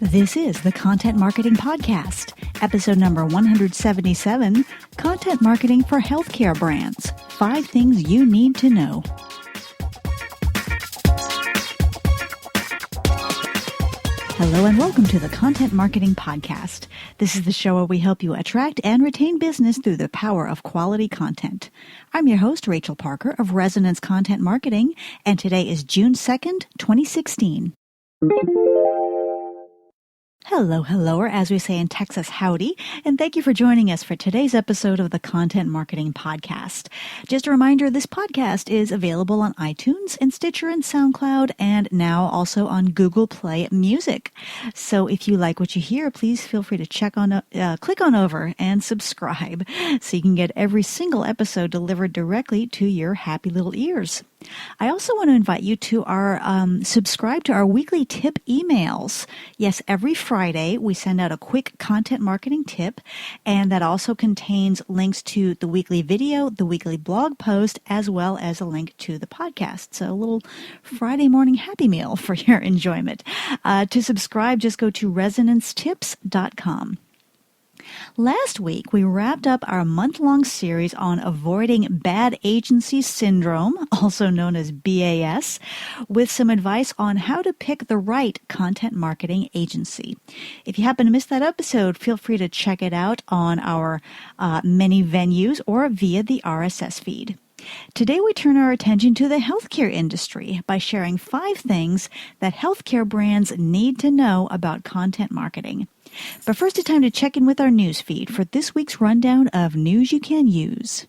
This is the Content Marketing Podcast, episode number 177, Content Marketing for Healthcare Brands, 5 Things You Need to Know. Hello and welcome to the Content Marketing Podcast. This is the show where we help you attract and retain business through the power of quality content. I'm your host, Rachel Parker of Resonance Content Marketing, and today is June 2nd, 2016. Hello, or as we say in Texas, howdy, and thank you for joining us for today's episode of the Content Marketing Podcast. Just a reminder, this podcast is available on iTunes and Stitcher and SoundCloud, and now also on Google Play Music. So if you like what you hear, please feel free to click on over and subscribe so you can get every single episode delivered directly to your happy little ears. I also want to invite you to subscribe to our weekly tip emails. Yes, every Friday we send out a quick content marketing tip, and that also contains links to the weekly video, the weekly blog post, as well as a link to the podcast. So a little Friday morning happy meal for your enjoyment. To subscribe, just go to resonancetips.com. Last week, we wrapped up our month-long series on avoiding bad agency syndrome, also known as BAS, with some advice on how to pick the right content marketing agency. If you happen to miss that episode, feel free to check it out on our many venues or via the RSS feed. Today, we turn our attention to the healthcare industry by sharing 5 things that healthcare brands need to know about content marketing. But first, it's time to check in with our news feed for this week's rundown of news you can use.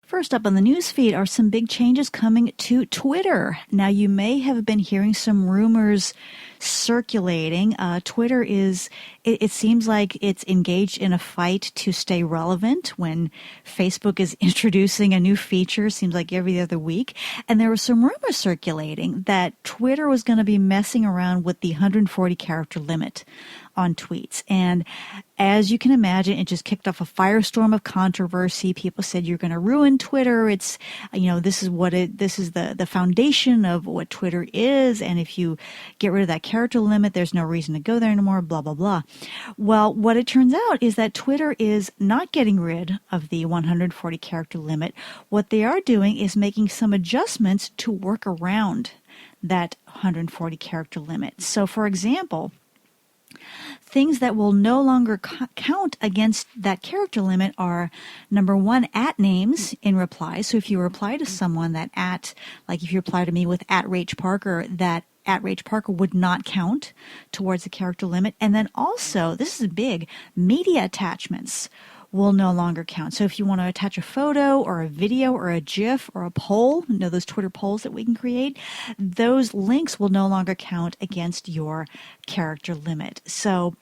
First up on the news feed are some big changes coming to Twitter. Now, you may have been hearing some rumors circulating. Twitter it seems like it's engaged in a fight to stay relevant when Facebook is introducing a new feature, seems like every other week. And there were some rumors circulating that Twitter was going to be messing around with the 140 character limit on tweets. And as you can imagine, it just kicked off a firestorm of controversy. People said, you're going to ruin Twitter. It's, this is the foundation of what Twitter is. And if you get rid of that character limit, there's no reason to go there anymore, blah, blah, blah. Well, what it turns out is that Twitter is not getting rid of the 140 character limit. What they are doing is making some adjustments to work around that 140 character limit. So, for example, things that will no longer count against that character limit are, number 1, at names in reply. So if you reply to someone like if you reply to me with @Rach Parker, that @Rach Parker would not count towards the character limit. And then also, this is big, media attachments will no longer count. So if you want to attach a photo or a video or a GIF or a poll, those Twitter polls that we can create, those links will no longer count against your character limit. So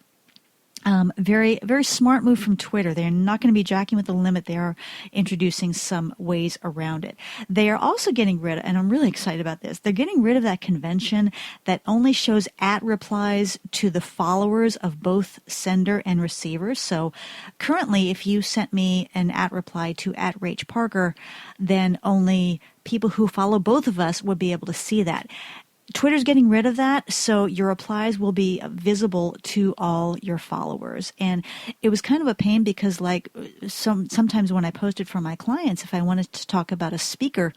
very, very smart move from Twitter. They're not going to be jacking with the limit. They are introducing some ways around it. They are also getting rid of, and I'm really excited about this, they're getting rid of that convention that only shows @replies to the followers of both sender and receiver. So currently, if you sent me an @reply to @Rach Parker, then only people who follow both of us would be able to see that. Twitter's getting rid of that, so your replies will be visible to all your followers. And it was kind of a pain because sometimes when I posted for my clients, if I wanted to talk about a speaker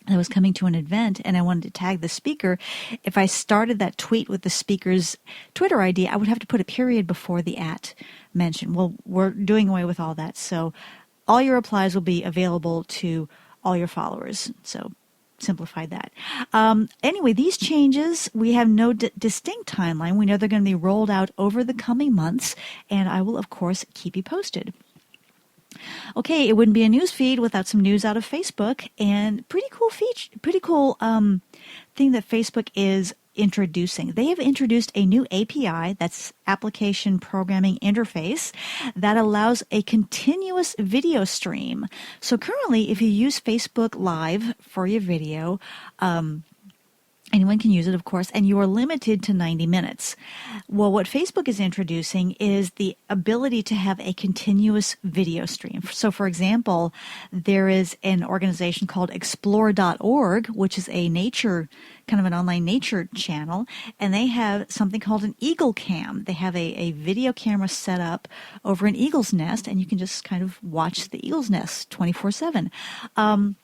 that was coming to an event and I wanted to tag the speaker, if I started that tweet with the speaker's Twitter ID, I would have to put a period before the mention. Well, we're doing away with all that. So all your replies will be available to all your followers. So simplified that. Anyway, these changes, we have no distinct timeline. We know they're going to be rolled out over the coming months, and I will, of course, keep you posted. Okay, it wouldn't be a news feed without some news out of Facebook, and pretty cool thing that Facebook is introducing. They have introduced a new API, that's Application Programming Interface, that allows a continuous video stream. So currently, if you use Facebook Live for your video, Anyone can use it, of course, and you are limited to 90 minutes. Well, what Facebook is introducing is the ability to have a continuous video stream. So, for example, there is an organization called explore.org, which is a nature, kind of an online nature channel, and they have something called an eagle cam. They have a video camera set up over an eagle's nest, and you can just kind of watch the eagle's nest 24/7.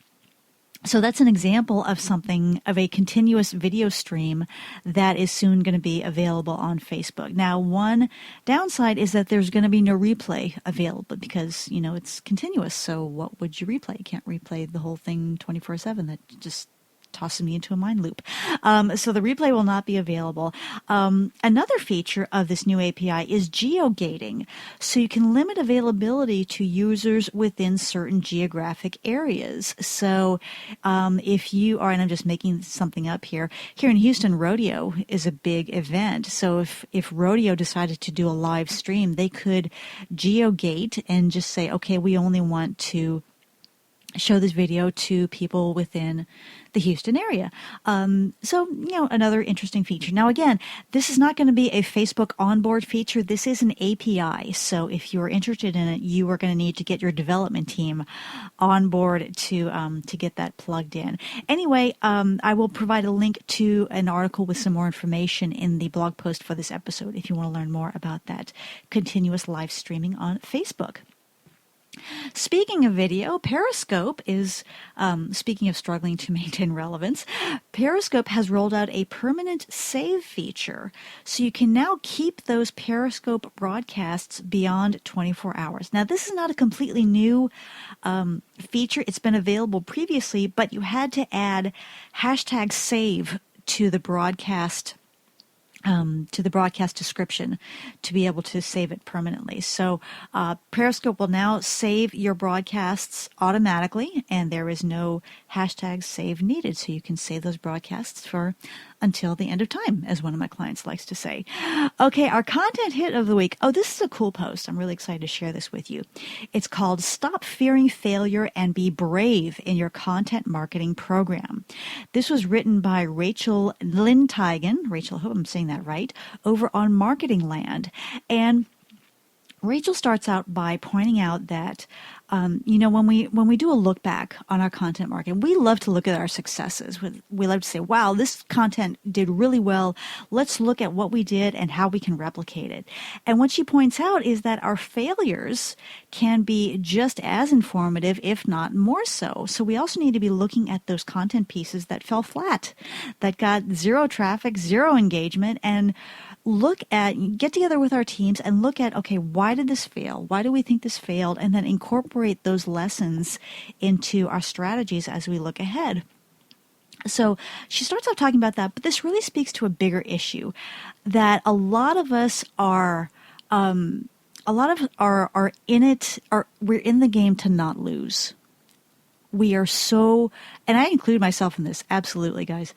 So that's an example of something, of a continuous video stream that is soon going to be available on Facebook. Now, one downside is that there's going to be no replay available because, it's continuous. So what would you replay? You can't replay the whole thing 24/7. That just tosses me into a mind loop. So the replay will not be available. Another feature of this new API is geogating. So you can limit availability to users within certain geographic areas. So if you are, and I'm just making something up here in Houston, rodeo is a big event. So if rodeo decided to do a live stream, they could geogate and just say, okay, we only want to show this video to people within the Houston area. So, another interesting feature. Now, again, this is not going to be a Facebook onboard feature. This is an API. So if you're interested in it, you are going to need to get your development team on board to get that plugged in. Anyway, I will provide a link to an article with some more information in the blog post for this episode if you want to learn more about that continuous live streaming on Facebook. Speaking of video, Periscope is, speaking of struggling to maintain relevance, Periscope has rolled out a permanent save feature. So you can now keep those Periscope broadcasts beyond 24 hours. Now, this is not a completely new feature. It's been available previously, but you had to add hashtag save to the broadcast description to be able to save it permanently. So Periscope will now save your broadcasts automatically, and there is no hashtag save needed. So you can save those broadcasts for until the end of time, as one of my clients likes to say. Okay, our content hit of the week. Oh, this is a cool post. I'm really excited to share this with you. It's called Stop Fearing Failure and Be Brave in Your Content Marketing Program. This was written by Rachel Lindteigen. Rachel, I hope I'm saying that right, over on Marketing Land. And Rachel starts out by pointing out that, when we do a look back on our content marketing, we love to look at our successes. We love to say, wow, this content did really well. Let's look at what we did and how we can replicate it. And what she points out is that our failures can be just as informative, if not more so. So we also need to be looking at those content pieces that fell flat, that got zero traffic, zero engagement, and get together with our teams and look at, okay, why did this fail? Why do we think this failed? And then incorporate those lessons into our strategies as we look ahead. So she starts off talking about that, but this really speaks to a bigger issue that a lot of us are in it, we're in the game to not lose. We are so, and I include myself in this, absolutely, guys.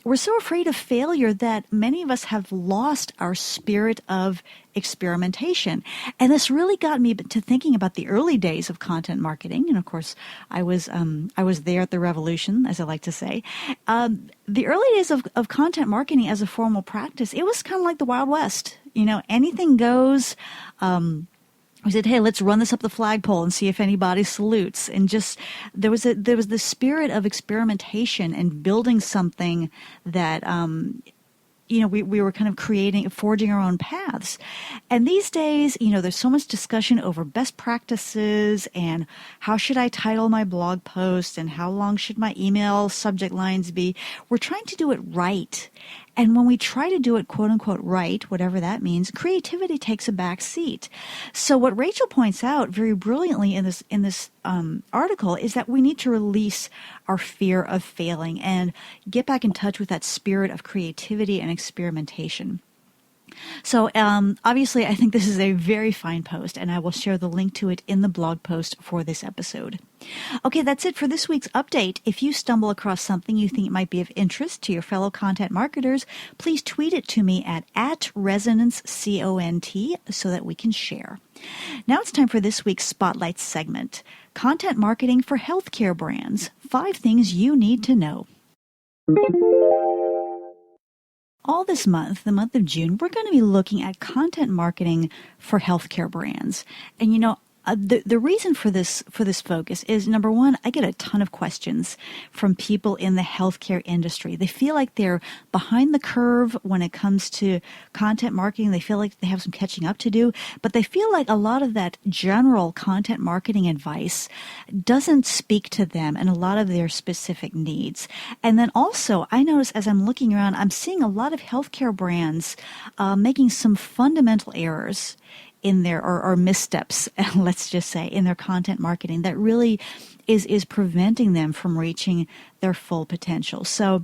We're so afraid of failure that many of us have lost our spirit of experimentation. And this really got me to thinking about the early days of content marketing. And of course, I was there at the revolution, as I like to say. The early days of content marketing as a formal practice, it was kind of like the Wild West. Anything goes. We said, hey, let's run this up the flagpole and see if anybody salutes. And just there was the spirit of experimentation and building something that we were kind of forging our own paths. And these days, there's so much discussion over best practices and how should I title my blog post and how long should my email subject lines be. We're trying to do it right. And when we try to do it, quote unquote, right, whatever that means, creativity takes a back seat. So what Rachel points out very brilliantly in this article is that we need to release our fear of failing and get back in touch with that spirit of creativity and experimentation. So obviously, I think this is a very fine post, and I will share the link to it in the blog post for this episode. Okay, that's it for this week's update. If you stumble across something you think might be of interest to your fellow content marketers, please tweet it to me at @ResonanceCont so that we can share. Now it's time for this week's Spotlight segment, Content Marketing for Healthcare Brands, 5 Things You Need to Know. All this month, the month of June, we're going to be looking at content marketing for healthcare brands. And the reason for this focus is, number one, I get a ton of questions from people in the healthcare industry. They feel like they're behind the curve when it comes to content marketing. They feel like they have some catching up to do, but they feel like a lot of that general content marketing advice doesn't speak to them and a lot of their specific needs. And then also, I notice as I'm looking around, I'm seeing a lot of healthcare brands making some fundamental errors in their or missteps, let's just say, in their content marketing that really is preventing them from reaching their full potential. So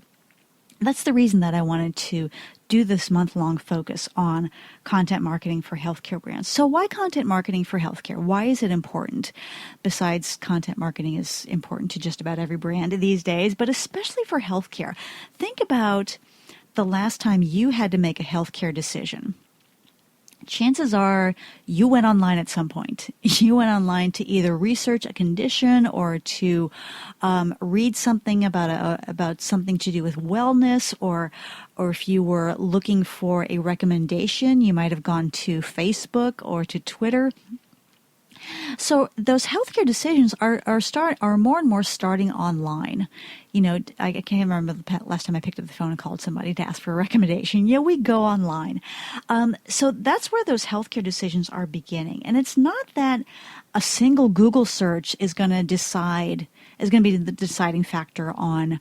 that's the reason that I wanted to do this month-long focus on content marketing for healthcare brands. So why content marketing for healthcare? Why is it important? Besides, content marketing is important to just about every brand these days, but especially for healthcare. Think about the last time you had to make a healthcare decision. Chances are you went online at some point. You went online to either research a condition or to read something about something to do with wellness, or if you were looking for a recommendation, you might have gone to Facebook or to Twitter. So those healthcare decisions are more and more starting online. I can't remember the last time I picked up the phone and called somebody to ask for a recommendation. We go online. So that's where those healthcare decisions are beginning. And it's not that a single Google search is going to be the deciding factor on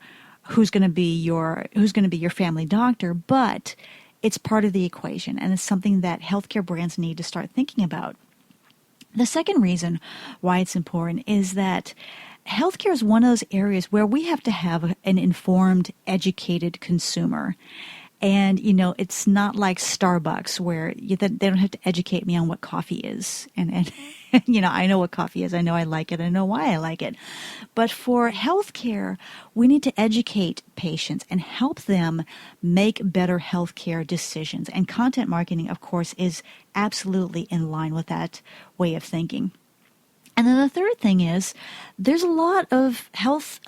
who's going to be your family doctor, but it's part of the equation, and it's something that healthcare brands need to start thinking about. The second reason why it's important is that healthcare is one of those areas where we have to have an informed, educated consumer. And, it's not like Starbucks where they don't have to educate me on what coffee is. And I know what coffee is. I know I like it. I know why I like it. But for healthcare, we need to educate patients and help them make better healthcare decisions. And content marketing, of course, is absolutely in line with that way of thinking. And then the third thing is there's a lot of health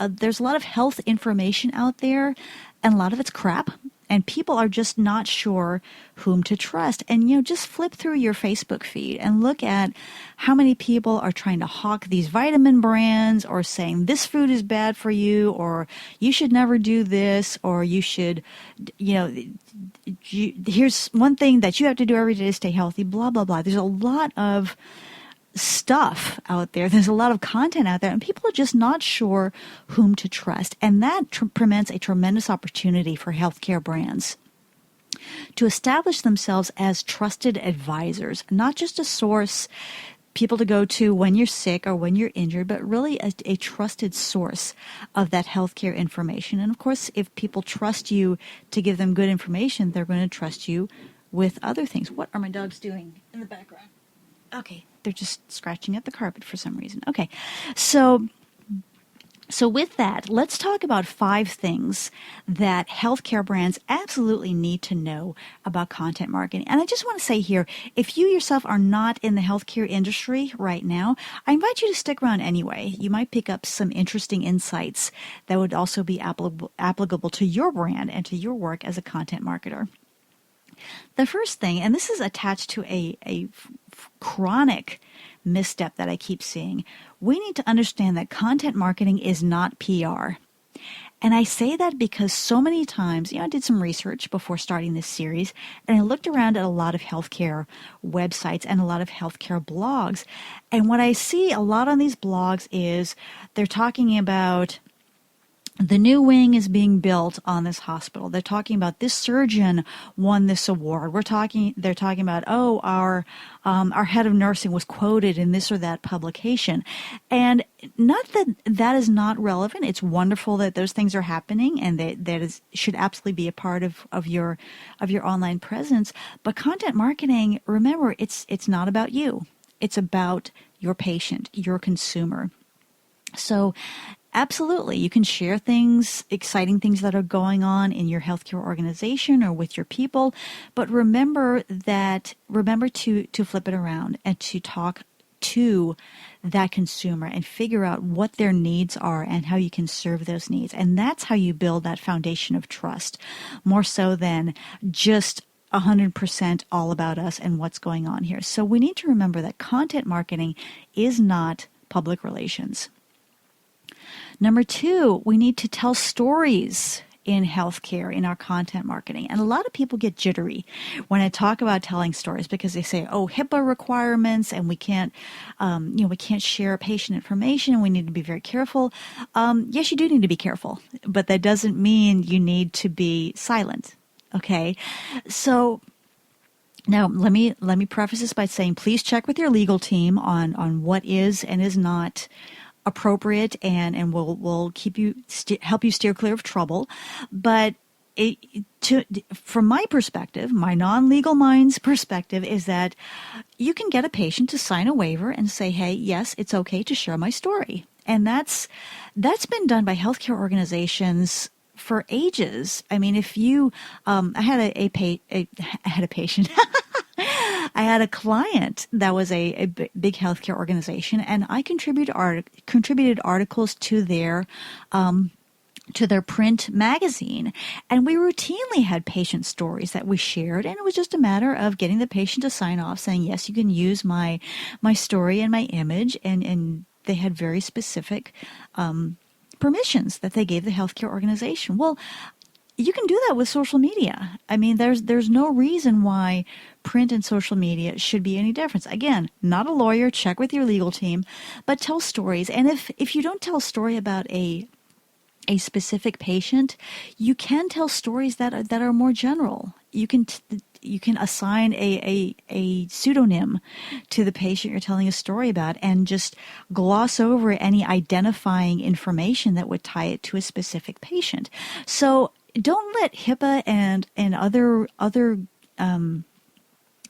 information out there, and a lot of it's crap. And people are just not sure whom to trust. And, just flip through your Facebook feed and look at how many people are trying to hawk these vitamin brands, or saying this food is bad for you, or you should never do this, or you should, here's one thing that you have to do every day to stay healthy, blah, blah, blah. There's a lot of stuff out there. There's a lot of content out there, and people are just not sure whom to trust. And that presents a tremendous opportunity for healthcare brands to establish themselves as trusted advisors, not just a source people to go to when you're sick or when you're injured, but really a trusted source of that healthcare information. And of course, if people trust you to give them good information, they're going to trust you with other things. What are my dogs doing in the background? Okay, they're just scratching at the carpet for some reason. Okay, so with that, let's talk about 5 things that healthcare brands absolutely need to know about content marketing. And I just want to say here, if you yourself are not in the healthcare industry right now, I invite you to stick around anyway. You might pick up some interesting insights that would also be applicable to your brand and to your work as a content marketer. The first thing, and this is attached to a chronic misstep that I keep seeing, we need to understand that content marketing is not PR. And I say that because so many times, I did some research before starting this series, and I looked around at a lot of healthcare websites and a lot of healthcare blogs. And what I see a lot on these blogs is they're talking about the new wing is being built on this hospital. They're talking about this surgeon won this award. They're talking about, our head of nursing was quoted in this or that publication. And not that is not relevant. It's wonderful that those things are happening, and that should absolutely be a part of your online presence. But content marketing, remember, it's not about you. It's about your patient, your consumer. So absolutely, you can share things, exciting things that are going on in your healthcare organization or with your people, but remember to flip it around and to talk to that consumer and figure out what their needs are and how you can serve those needs. And that's how you build that foundation of trust, more so than just 100% all about us and what's going on here. So we need to remember that content marketing is not public relations. Number 2, we need to tell stories in healthcare, in our content marketing. And a lot of people get jittery when I talk about telling stories because they say, oh, HIPAA requirements, and we can't share patient information, and we need to be very careful. Yes, you do need to be careful, but that doesn't mean you need to be silent. Okay. So now let me preface this by saying, please check with your legal team on what is and is not appropriate, and will help you steer clear of trouble. But from my perspective, my non-legal mind's perspective, is that you can get a patient to sign a waiver and say, hey, yes, it's okay to share my story. And that's been done by healthcare organizations for ages. I mean, if you, I had a patient. I had a client that was a big healthcare organization, and I contributed articles to their print magazine, and we routinely had patient stories that we shared, and it was just a matter of getting the patient to sign off saying, yes, you can use my story and my image, and they had very specific permissions that they gave the healthcare organization. Well, you can do that with social media. I mean, there's no reason why print and social media should be any difference. Again, not a lawyer, check with your legal team, but tell stories. And if you don't tell a story about a specific patient, you can tell stories that are more general. You can assign a pseudonym to the patient you're telling a story about and just gloss over any identifying information that would tie it to a specific patient. So don't let HIPAA and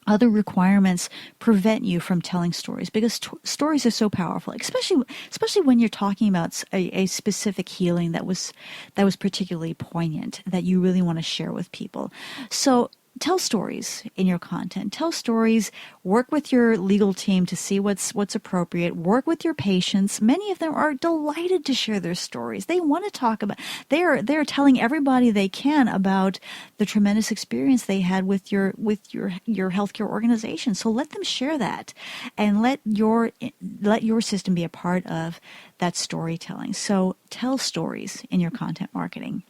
other requirements prevent you from telling stories, because stories are so powerful, especially when you're talking about a specific healing that was particularly poignant, that you really want to share with people. So tell stories in your content. Tell stories. Work with your legal team to see what's appropriate. Work with your patients. Many of them are delighted to share their stories. They want to talk about. They're telling everybody they can about the tremendous experience they had with your healthcare organization. So let them share that, and let your system be a part of that storytelling. So tell stories in your content marketing.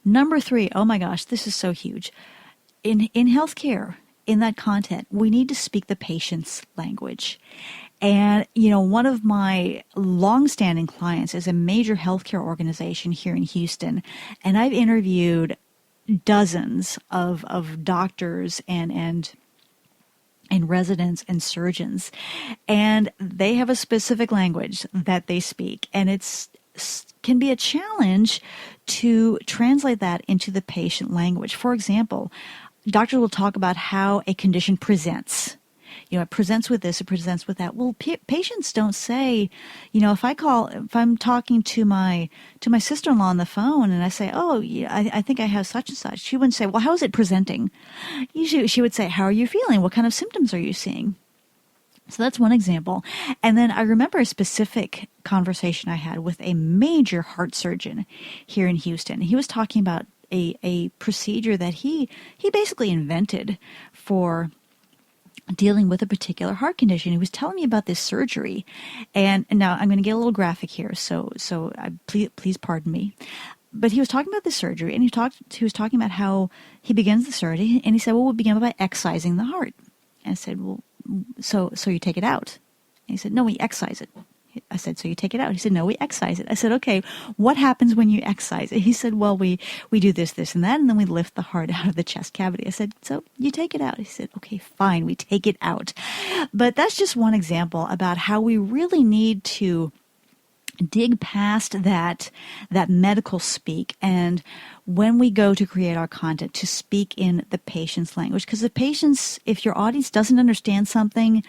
Number 3, oh my gosh, this is so huge. In healthcare, in that content, we need to speak the patient's language. And, one of my longstanding clients is a major healthcare organization here in Houston. And I've interviewed dozens of doctors and residents and surgeons. And they have a specific language that they speak. And can be a challenge to translate that into the patient language. For example, doctors will talk about how a condition presents. It presents with this, it presents with that. Well, patients don't say, if I'm talking to my sister-in-law on the phone and I say, oh, yeah, I think I have such and such. She wouldn't say, well, how is it presenting? Usually she would say, how are you feeling? What kind of symptoms are you seeing? So that's one example. And then I remember a specific conversation I had with a major heart surgeon here in Houston. He was talking about a procedure that he basically invented for dealing with a particular heart condition. He was telling me about this surgery. And now I'm going to get a little graphic here, so please pardon me. But he was talking about the surgery, and he was talking about how he begins the surgery, and he said, well, we'll begin by excising the heart. And I said, well, so you take it out? And he said, no, we excise it. I said, so you take it out? He said, no, we excise it. I said, okay, what happens when you excise it? He said, well, we do this, and that, and then we lift the heart out of the chest cavity. I said, so you take it out? He said, okay, fine, we take it out. But that's just one example about how we really need to dig past that medical speak, and when we go to create our content, to speak in the patient's language. Because if your audience doesn't understand something,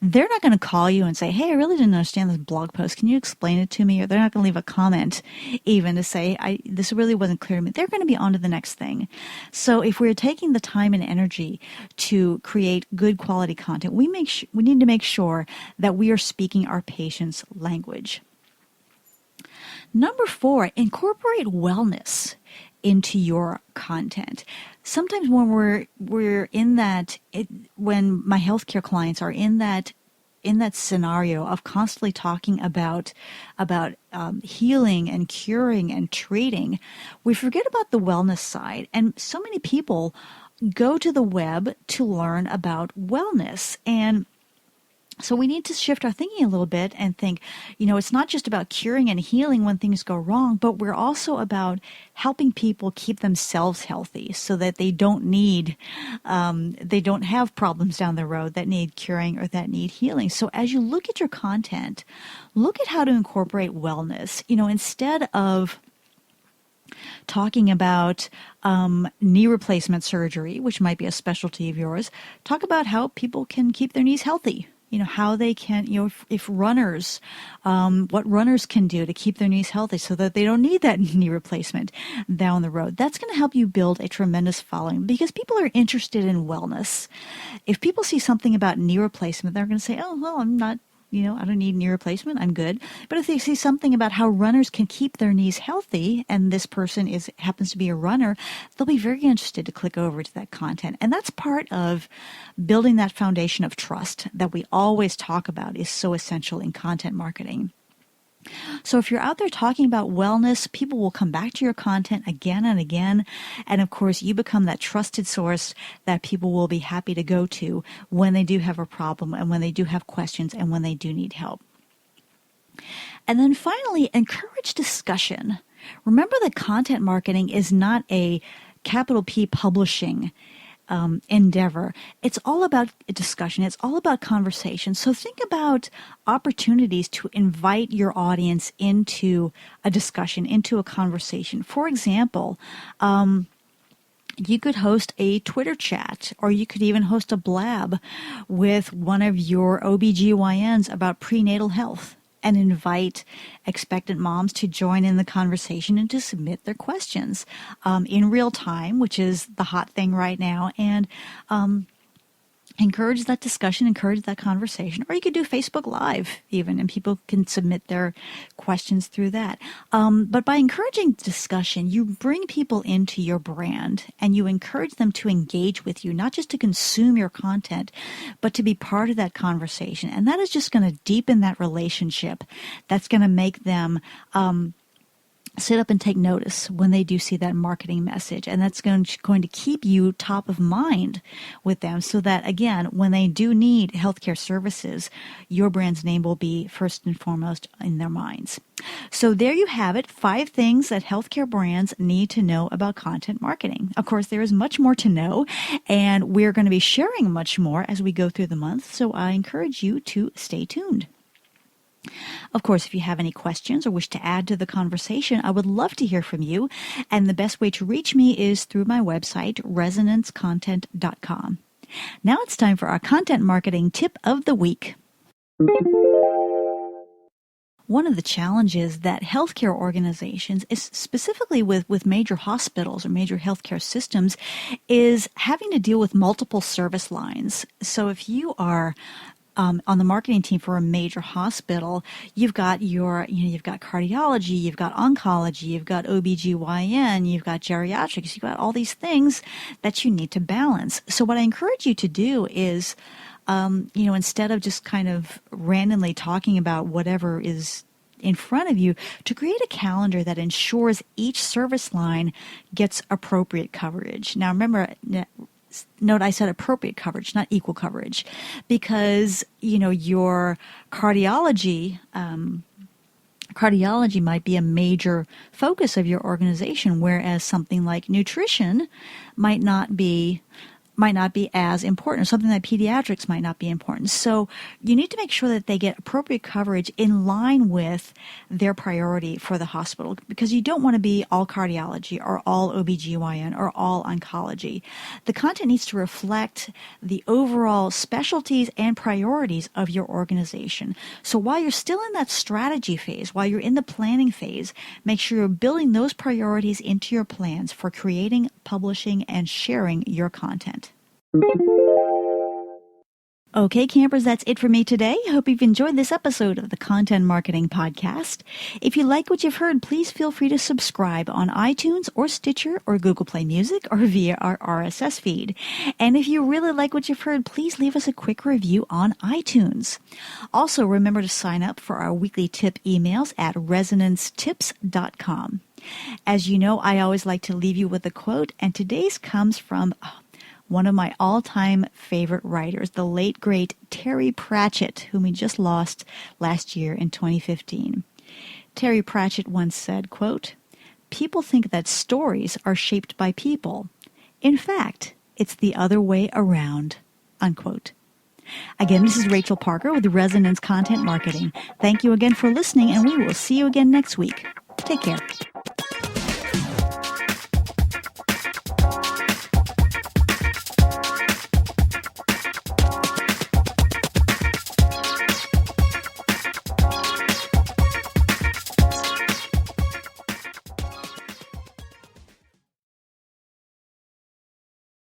they're not going to call you and say, hey, I really didn't understand this blog post, can you explain it to me? Or they're not going to leave a comment even to say, this really wasn't clear to me. They're going to be on to the next thing. So if we're taking the time and energy to create good quality content, we need to make sure that we are speaking our patient's language. Number 4, incorporate wellness into your content. Sometimes when we're in that, when my healthcare clients are in that scenario of constantly talking about healing and curing and treating, we forget about the wellness side. And so many people go to the web to learn about wellness. And so we need to shift our thinking a little bit and think, it's not just about curing and healing when things go wrong, but we're also about helping people keep themselves healthy so that they don't have problems down the road that need curing or that need healing. So as you look at your content, look at how to incorporate wellness. Instead of talking about knee replacement surgery, which might be a specialty of yours, talk about how people can keep their knees healthy. How they can, if runners, what runners can do to keep their knees healthy so that they don't need that knee replacement down the road. That's going to help you build a tremendous following because people are interested in wellness. If people see something about knee replacement, they're going to say, oh, well, I'm not, I don't need knee replacement. I'm good. But if they see something about how runners can keep their knees healthy, and this person happens to be a runner, they'll be very interested to click over to that content. And that's part of building that foundation of trust that we always talk about is so essential in content marketing. So if you're out there talking about wellness, people will come back to your content again and again. And of course, you become that trusted source that people will be happy to go to when they do have a problem and when they do have questions and when they do need help. And then finally, encourage discussion. Remember that content marketing is not a capital P publishing endeavor. It's all about discussion. It's all about conversation. So think about opportunities to invite your audience into a discussion, into a conversation. For example, you could host a Twitter chat, or you could even host a blab with one of your OBGYNs about prenatal health, and invite expectant moms to join in the conversation and to submit their questions in real time, which is the hot thing right now, and encourage that discussion, encourage that conversation. Or you could do Facebook Live even, and people can submit their questions through that. But by encouraging discussion, you bring people into your brand and you encourage them to engage with you, not just to consume your content, but to be part of that conversation. And that is just going to deepen that relationship. That's going to make them sit up and take notice when they do see that marketing message. And that's going to keep you top of mind with them so that, again, when they do need healthcare services, your brand's name will be first and foremost in their minds. So there you have it, 5 things that healthcare brands need to know about content marketing. Of course, there is much more to know, and we're going to be sharing much more as we go through the month. So I encourage you to stay tuned. Of course, if you have any questions or wish to add to the conversation, I would love to hear from you. And the best way to reach me is through my website, resonancecontent.com. Now it's time for our content marketing tip of the week. One of the challenges that healthcare organizations, is specifically with major hospitals or major healthcare systems, is having to deal with multiple service lines. So if you are on the marketing team for a major hospital, you've got you've got cardiology, you've got oncology, you've got OBGYN, you've got geriatrics, you've got all these things that you need to balance. So what I encourage you to do is, instead of just kind of randomly talking about whatever is in front of you, to create a calendar that ensures each service line gets appropriate coverage. Now remember, note I said appropriate coverage, not equal coverage, because, your cardiology might be a major focus of your organization, whereas something like nutrition might not be might not be as important, or something like pediatrics might not be important. So you need to make sure that they get appropriate coverage in line with their priority for the hospital, because you don't want to be all cardiology or all OBGYN or all oncology. The content needs to reflect the overall specialties and priorities of your organization. So while you're still in that strategy phase, while you're in the planning phase, make sure you're building those priorities into your plans for creating, publishing, and sharing your content. Okay, campers, that's it for me today. Hope you've enjoyed this episode of the Content Marketing Podcast. If you like what you've heard, please feel free to subscribe on iTunes or Stitcher or Google Play Music or via our RSS feed. And if you really like what you've heard, please leave us a quick review on iTunes. Also, remember to sign up for our weekly tip emails at resonancetips.com. As you know, I always like to leave you with a quote, and today's comes from one of my all-time favorite writers, the late, great Terry Pratchett, whom we just lost last year in 2015. Terry Pratchett once said, quote, "People think that stories are shaped by people. In fact, it's the other way around," unquote. Again, this is Rachel Parker with Resonance Content Marketing. Thank you again for listening, and we will see you again next week. Take care.